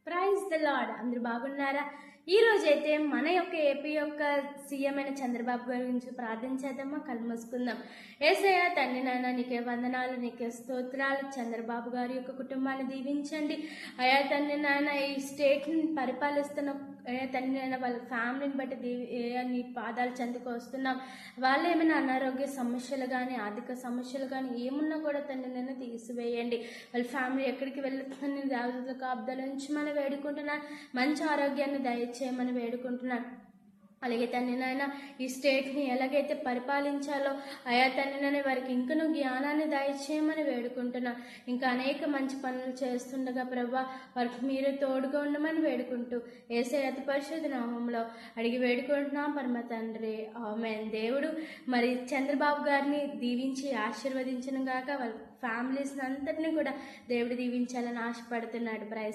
Praise the lord. అందరూ బాగున్నారా? ఈ రోజైతే మన యొక్క ఏపీ యొక్క సీఎం అయిన చంద్రబాబు గారి గురించి ప్రార్థించేద్దామా? కళ్ళు మూసుకుందాం. యేసయ్య తండ్రి నాయన నీకే వందనాలు, నీకే స్తోత్రాలు. చంద్రబాబు గారి యొక్క కుటుంబాన్ని దీవించండి అయా తండ్రి నాయన. ఈ స్టేట్ని పరిపాలిస్తున్న అయ్యా తండ్రి నాయన వాళ్ళ ఫ్యామిలీని బట్టి నీ పాదాలు చెందుకు వస్తున్నాం. వాళ్ళు ఏమైనా అనారోగ్య సమస్యలు కానీ ఆర్థిక సమస్యలు కానీ ఏమున్నా కూడా తండ్రి నాయన తీసివేయండి. వాళ్ళ ఫ్యామిలీ ఎక్కడికి వెళ్తుందని దేవతల కాపుదల నుంచి మనం వేడుకుంటున్నాను. మంచి ఆరోగ్యాన్ని దయచేయమని వేడుకుంటున్నాను. అలాగే తండ్రి నాయన ఈ స్టేట్ని ఎలాగైతే పరిపాలించాలో అయా తండ్రి నాయన వారికి ఇంకనూ జ్ఞానాన్ని దయచేయమని వేడుకుంటున్నా. ఇంకా అనేక మంచి పనులు చేస్తుండగా ప్రభా వారికి మీరు తోడుగా ఉండమని వేడుకుంటూ యేసయ్య అతి పరిశుద్ధ నామంలో అడిగి వేడుకుంటున్నాం పరమ తండ్రి, ఆమేన్. దేవుడు మరి చంద్రబాబు గారిని దీవించి ఆశీర్వదించిన గాక వాళ్ళ ఫ్యామిలీస్ అంతటినీ కూడా దేవుడు దీవించాలని ఆశపడుతున్నాడు. ప్రైజ్